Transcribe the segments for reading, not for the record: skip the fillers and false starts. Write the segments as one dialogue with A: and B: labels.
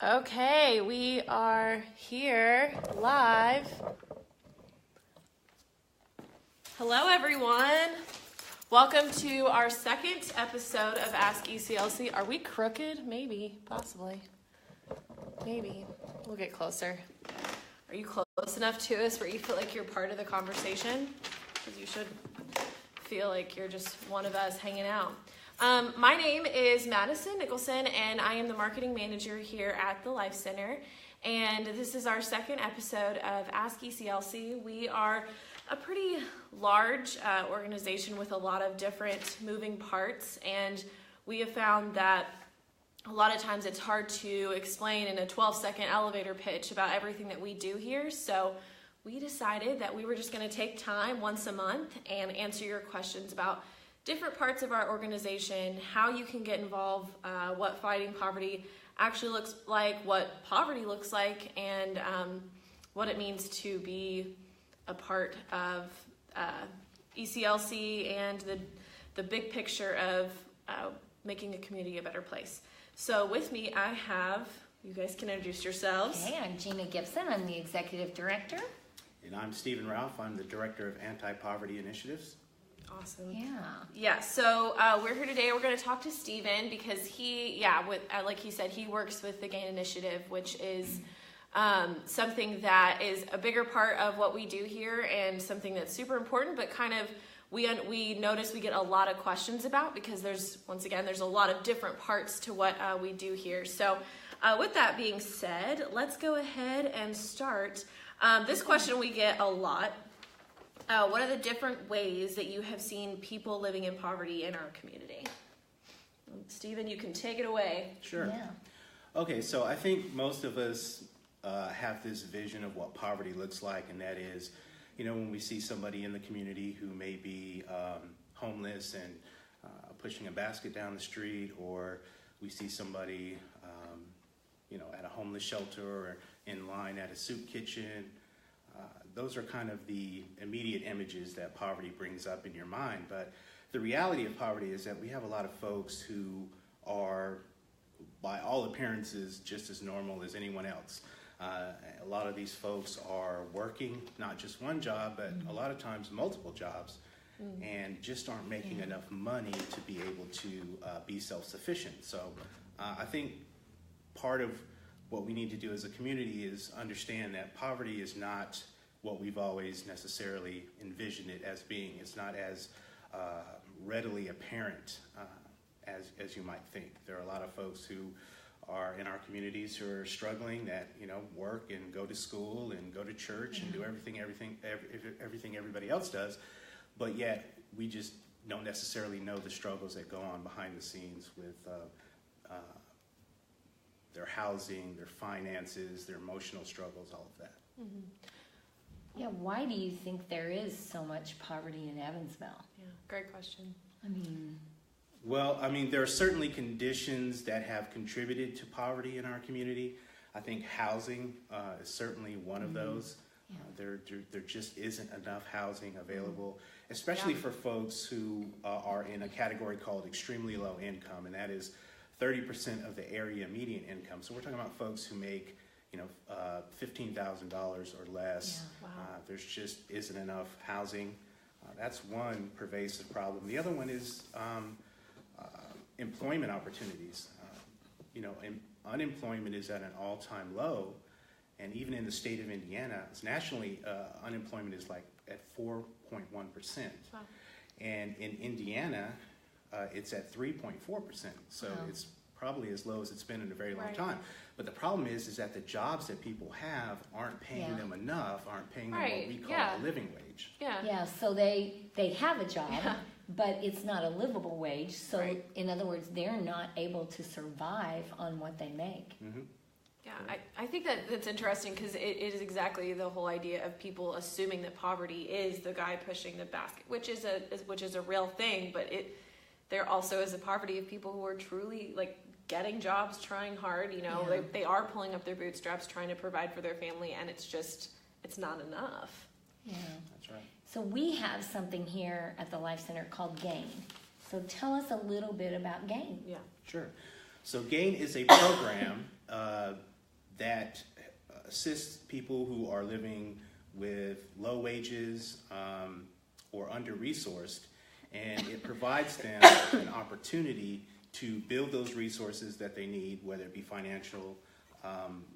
A: Okay, we are here live. Hello, everyone. Welcome to our second episode of Ask ECLC. Are we crooked? Maybe, possibly. Maybe. We'll get closer. Are you close enough to us where you feel like you're part of the conversation? Because you should feel like you're just one of us hanging out. My name is Madison Nicholson, and I am the marketing manager here at the Life Center. And this is our second episode of Ask ECLC. We are a pretty large organization with a lot of different moving parts, and we have found that a lot of times it's hard to explain in a 12-second elevator pitch about everything that we do here. So we decided that we were just going to take time once a month and answer your questions about different parts of our organization, how you can get involved, what fighting poverty actually looks like, what poverty looks like, and what it means to be a part of ECLC and the big picture of making a community a better place. So with me, I have, you guys can introduce yourselves.
B: Hey, I'm Gina Gibson. I'm the executive director.
C: And I'm Stephen Ralph. I'm the director of anti-poverty initiatives.
A: Awesome.
B: Yeah.
A: So we're here today. We're going to talk to Stephen because he, like he said, he works with the GAIN initiative, which is something that is a bigger part of what we do here and something that's super important, but kind of we notice we get a lot of questions about because there's a lot of different parts to what we do here. So with that being said, let's go ahead and start. This question we get a lot. What are the different ways that you have seen people living in poverty in our community? Stephen, you can take it away.
C: Sure.
B: Yeah.
C: Okay, so I think most of us have this vision of what poverty looks like, and that is, when we see somebody in the community who may be homeless and pushing a basket down the street, or we see somebody, at a homeless shelter or in line at a soup kitchen. Those are kind of the immediate images that poverty brings up in your mind. But the reality of poverty is that we have a lot of folks who are, by all appearances, just as normal as anyone else. A lot of these folks are working not just one job, but a lot of times multiple jobs, and just aren't making enough money to be able to be self-sufficient. So I think part of what we need to do as a community is understand that poverty is not what we've always necessarily envisioned it as being. It's not as readily apparent as you might think. There are a lot of folks who are in our communities who are struggling that work and go to school and go to church and do everything everybody else does, but yet we just don't necessarily know the struggles that go on behind the scenes with their housing, their finances, their emotional struggles, all of that.
A: Mm-hmm.
B: Yeah, why do you think there is so much poverty in Evansville?
A: Yeah, great question.
C: Well, there are certainly conditions that have contributed to poverty in our community. I think housing is certainly one of those. Yeah. There just isn't enough housing available, especially for folks who are in a category called extremely low income, and that is 30% of the area median income. So we're talking about folks who make $15,000 or less.
A: Yeah, wow.
C: There's just isn't enough housing. That's one pervasive problem. The other one is employment opportunities. Unemployment is at an all-time low, and even in the state of Indiana, nationally, unemployment is like at 4.1%.
A: Wow.
C: And in Indiana, it's at 3.4%. So it's probably as low as it's been in a very long time. But the problem is that the jobs that people have aren't paying them enough, aren't paying them what we call a living wage.
B: Yeah, so they have a job, but it's not a livable wage. So in other words, they're not able to survive on what they make.
C: Mm-hmm.
A: Yeah, I think that's interesting because it is exactly the whole idea of people assuming that poverty is the guy pushing the basket, which is a real thing, but there also is a poverty of people who are truly getting jobs, trying hard, they are pulling up their bootstraps, trying to provide for their family, and it's not enough.
B: Yeah.
C: That's right.
B: So we have something here at the Life Center called GAIN. So tell us a little bit about GAIN.
A: Yeah.
C: Sure. So GAIN is a program that assists people who are living with low wages or under-resourced, and it provides them an opportunity to build those resources that they need, whether it be financial,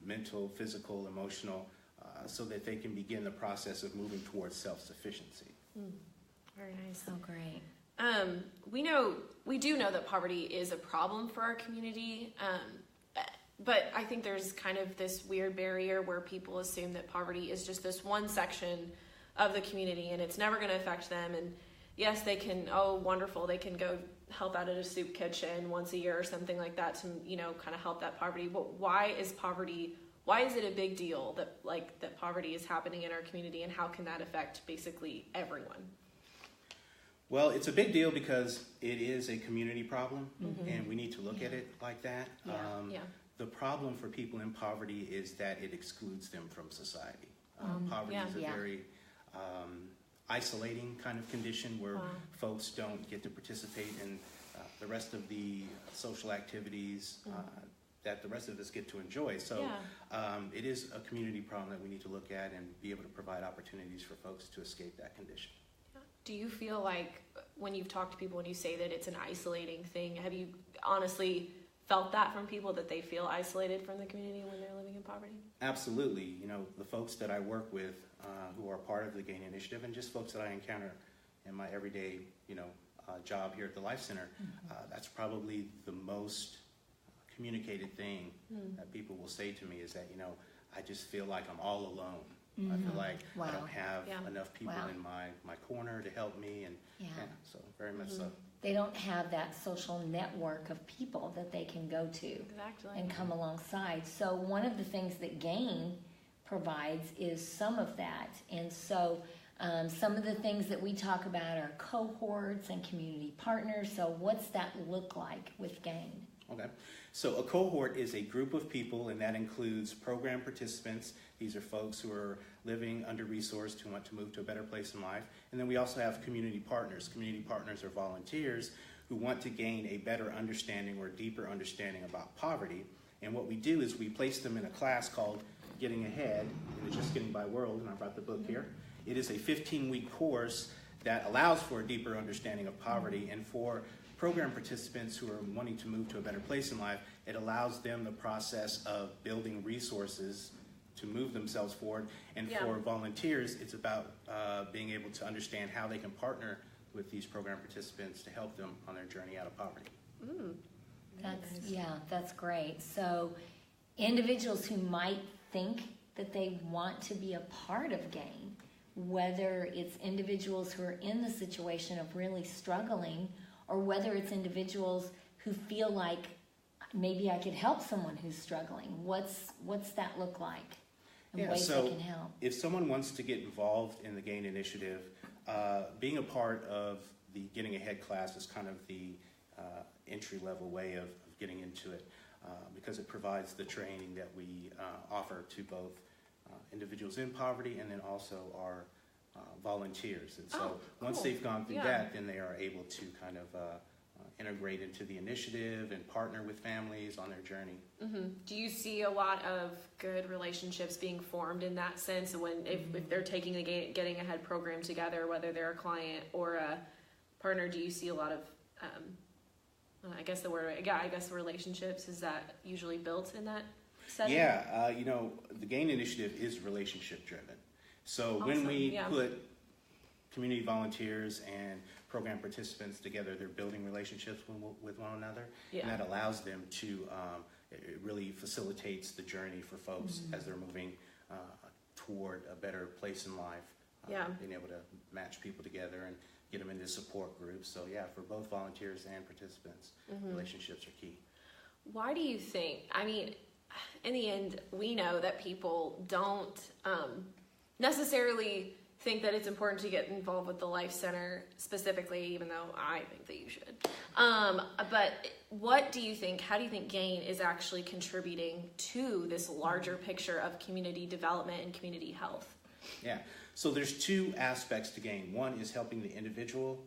C: mental, physical, emotional, so that they can begin the process of moving towards self-sufficiency.
A: Very nice.
B: So great.
A: We do know that poverty is a problem for our community, but I think there's kind of this weird barrier where people assume that poverty is just this one section of the community and it's never going to affect them. And yes, they can, wonderful, they can go help out at a soup kitchen once a year or something like that to, kind of help that poverty. But why is it a big deal that poverty is happening in our community, and how can that affect basically everyone?
C: Well, it's a big deal because it is a community problem, and we need to look at it like that. The problem for people in poverty is that it excludes them from society. Poverty is a very isolating kind of condition where folks don't get to participate in the rest of the social activities that the rest of us get to enjoy. So it is a community problem that we need to look at and be able to provide opportunities for folks to escape that condition.
A: Do you feel like when you've talked to people and you say that it's an isolating thing, have you honestly felt that from people, that they feel isolated from the community when they're living in poverty?
C: Absolutely. The folks that I work with who are part of the GAIN initiative, and just folks that I encounter in my everyday, job here at the Life Center, that's probably the most communicated thing that people will say to me is that, I just feel like I'm all alone. I feel like I don't have enough people in my corner to help me, and so very much so.
B: They don't have that social network of people that they can go to and come alongside. So one of the things that GAIN provides is some of that. And so some of the things that we talk about are cohorts and community partners. So what's that look like with GAIN?
C: Okay. So a cohort is a group of people, and that includes program participants. These are folks who are living under-resourced, who want to move to a better place in life. And then we also have community partners. Community partners are volunteers who want to gain a better understanding or deeper understanding about poverty. And what we do is we place them in a class called Getting Ahead in the Just Getting By world, and I brought the book here. It is a 15-week course that allows for a deeper understanding of poverty, and for program participants who are wanting to move to a better place in life, it allows them the process of building resources to move themselves forward. And for volunteers, it's about being able to understand how they can partner with these program participants to help them on their journey out of poverty.
B: That's great. So individuals who might think that they want to be a part of GAIN, whether it's individuals who are in the situation of really struggling, or whether it's individuals who feel like maybe I could help someone who's struggling. What's that look like? And ways they can help.
C: If someone wants to get involved in the GAIN initiative, being a part of the Getting Ahead class is kind of the entry-level way of getting into it, because it provides the training that we offer to both individuals in poverty and then also our volunteers. And so once they've gone through that, then they are able to kind of integrate into the initiative and partner with families on their journey.
A: Do you see a lot of good relationships being formed in that sense if they're taking the Getting Ahead program together, whether they're a client or a partner? Do you see a lot of relationships, is that usually built in that setting?
C: The GAIN initiative is relationship driven. So when we put community volunteers and program participants together, they're building relationships with one another, and that allows them to, it really facilitates the journey for folks as they're moving toward a better place in life, being able to match people together and get them into support groups. So for both volunteers and participants, relationships are key.
A: Why do you think, in the end, we know that people don't necessarily think that it's important to get involved with the Life Center specifically, even though I think that you should. But how do you think GAIN is actually contributing to this larger picture of community development and community health?
C: So there's two aspects to GAIN. One is helping the individual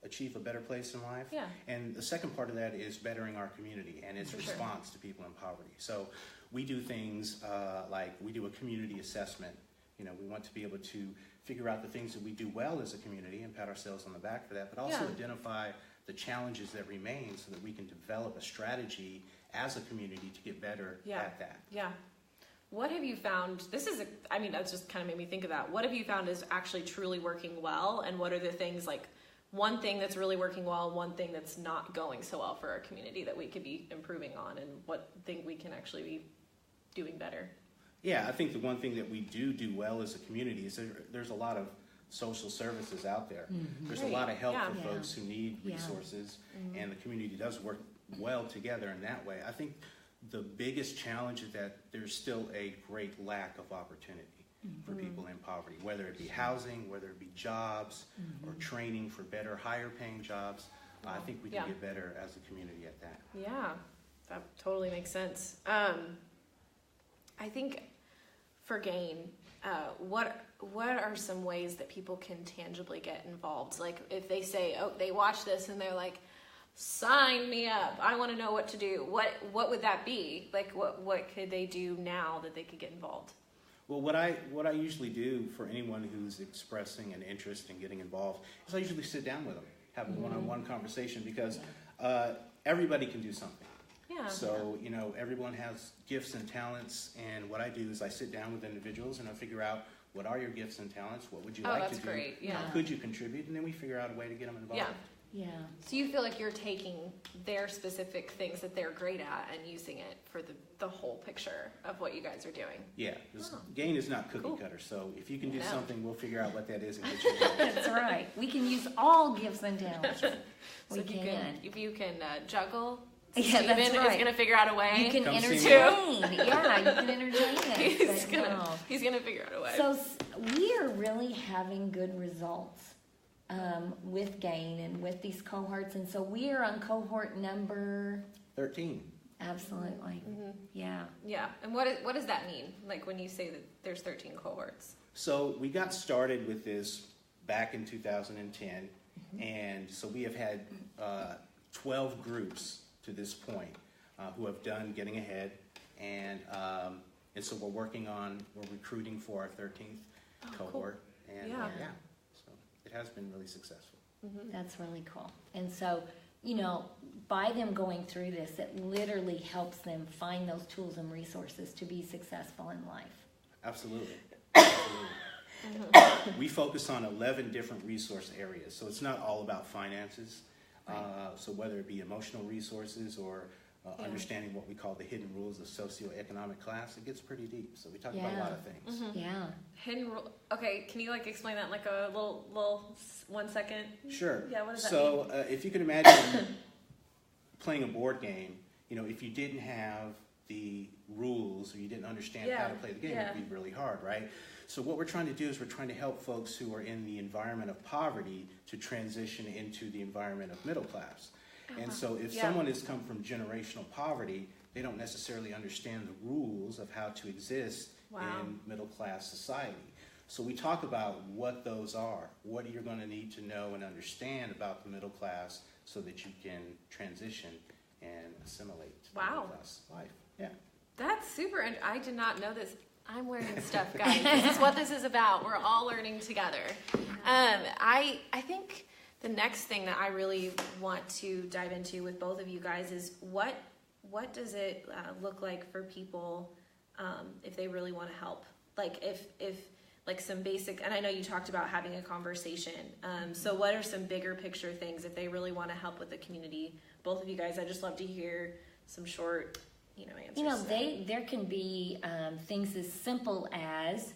C: achieve a better place in life.
A: Yeah.
C: And the second part of that is bettering our community and its
A: For
C: response to people in poverty. So we do things like we do a community assessment. You know, we want to be able to figure out the things that we do well as a community and pat ourselves on the back for that, but also identify the challenges that remain so that we can develop a strategy as a community to get better at that.
A: Yeah. What have you found? That's just kind of made me think of that. What have you found is actually truly working well, and what are the things, like one thing that's really working well, one thing that's not going so well for our community that we could be improving on, and what thing we can actually be doing better?
C: Yeah, I think the one thing that we do well as a community is there's a lot of social services out there. There's a lot of help for folks who need resources, and the community does work well together in that way. I think the biggest challenge is that there's still a great lack of opportunity for people in poverty, whether it be housing, whether it be jobs, or training for better, higher paying jobs. I think we can get better as a community at that.
A: Yeah, that totally makes sense. I think for GAIN, what are some ways that people can tangibly get involved? Like if they say, oh, they watch this and they're like, sign me up, I want to know what to do. What would that be? Like what could they do now that they could get involved?
C: Well, what I usually do for anyone who's expressing an interest in getting involved is I usually sit down with them, have a one-on-one conversation, because everybody can do something.
A: Yeah.
C: So, you know, everyone has gifts and talents, and what I do is I sit down with individuals and I figure out what are your gifts and talents, what would you like to do,
A: great. Yeah.
C: how could you contribute, and then we figure out a way to get them involved.
B: Yeah.
A: So you feel like you're taking their specific things that they're great at and using it for the whole picture of what you guys are doing.
C: Yeah, GAIN is not cookie cutter, so if you can do something, we'll figure out what that is and get you involved.
B: That's right. We can use all gifts and talents.
A: So if you can juggle,
B: Yeah,
A: Steven
B: that's right.
A: is going to figure out a way.
B: You can
C: Come
B: entertain.
C: see
B: Yeah, you can entertain us.
A: He's gonna figure out a way.
B: So we are really having good results with GAIN and with these cohorts, and so we are on cohort number
C: 13.
B: Absolutely. Yeah.
A: Yeah. And what does that mean? Like when you say that there's 13 cohorts?
C: So we got started with this back in 2010, and so we have had 12 groups to this point who have done Getting Ahead, and so we're recruiting for our 13th cohort, and so it has been really successful.
B: That's really cool. And so, you know, by them going through this, it literally helps them find those tools and resources to be successful in life.
C: Absolutely. We focus on 11 different resource areas, so it's not all about finances. So whether it be emotional resources or understanding what we call the hidden rules of socioeconomic class, it gets pretty deep. So we talk about a lot of things.
B: Yeah.
A: Hidden rule. Okay, can you like explain that in like a little 1 second?
C: Sure.
A: Yeah, what does that
C: mean? So if you can imagine playing a board game, you know, if you didn't have the rules or you didn't understand how to play the game, it'd be really hard, right? So what we're trying to do is we're trying to help folks who are in the environment of poverty to transition into the environment of middle class. And so if someone has come from generational poverty, they don't necessarily understand the rules of how to exist in middle class society. So we talk about what those are, what you're going to need to know and understand about the middle class so that you can transition and assimilate to middle class life. Yeah.
A: That's super. I did not know this. I'm learning stuff, guys. This is what this is about. We're all learning together. I think the next thing that I really want to dive into with both of you guys is what does it look like for people if they really want to help? Like if like some basic, and I know you talked about having a conversation. So what are some bigger picture things if they really want to help with the community? Both of you guys, I'd just love to hear some short answers.
B: You know, there can be things as simple as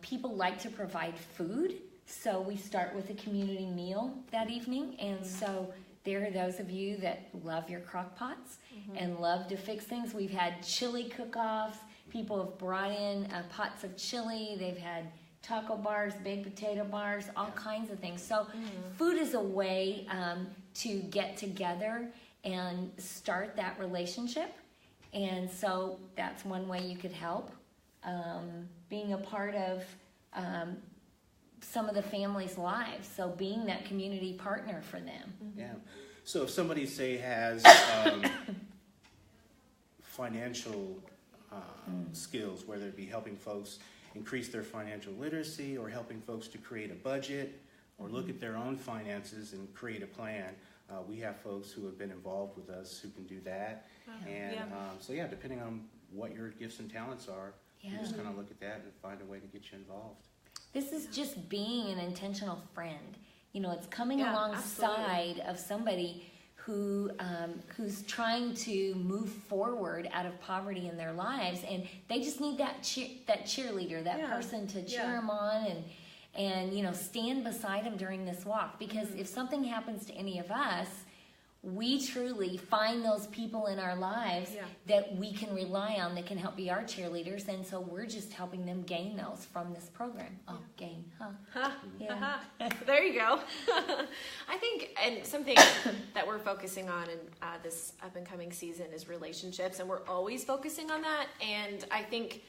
B: people like to provide food. So we start with a community meal that evening. And so there are those of you that love your crock pots and love to fix things. We've had chili cook-offs. People have brought in pots of chili. They've had taco bars, baked potato bars, all kinds of things. So food is a way to get together and start that relationship. And so that's one way you could help. Being a part of some of the families' lives. So being that community partner for them.
C: Yeah. So if somebody, say, has financial skills, whether it be helping folks increase their financial literacy or helping folks to create a budget or look at their own finances and create a plan, we have folks who have been involved with us who can do that. And so, depending on what your gifts and talents are, you just kind of look at that and find a way to get you involved.
B: This is just being an intentional friend. You know, it's coming alongside of somebody who's trying to move forward out of poverty in their lives, and they just need that cheerleader, that person to cheer them on and you know, stand beside them during this walk. Because if something happens to any of us, we truly find those people in our lives that we can rely on, that can help be our cheerleaders, and so we're just helping them gain those from this program. Oh, gain, huh?
A: Yeah. There you go. I think, and something that we're focusing on in this up-and-coming season is relationships, and we're always focusing on that, and I think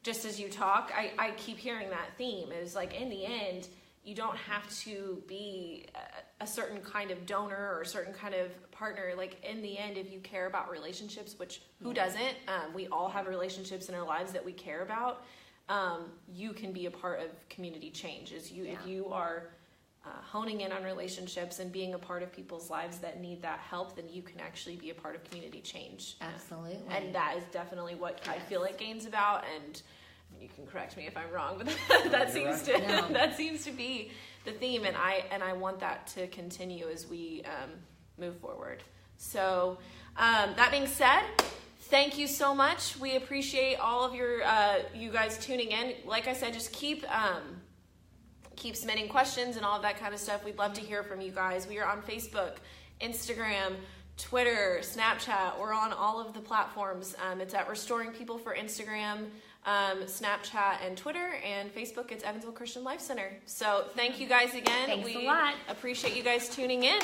A: just as you talk, I keep hearing that theme, is like, in the end, you don't have to be a certain kind of donor or a certain kind of partner. Like, in the end, if you care about relationships, which who doesn't? We all have relationships in our lives that we care about. You can be a part of community change. If you are honing in on relationships and being a part of people's lives that need that help, then you can actually be a part of community change.
B: Absolutely.
A: And that is definitely what I feel like Gain's about. And you can correct me if I'm wrong, but that seems to be the theme, and I want that to continue as we move forward. So that being said, thank you so much. We appreciate all of you guys tuning in. Like I said, just keep submitting questions and all of that kind of stuff. We'd love to hear from you guys. We are on Facebook, Instagram, Twitter, Snapchat. We're on all of the platforms. It's at Restoring People for Instagram, Snapchat, and Twitter, and Facebook. It's Evansville Christian Life Center. So thank you guys again.
B: Thanks a lot.
A: Appreciate you guys tuning in.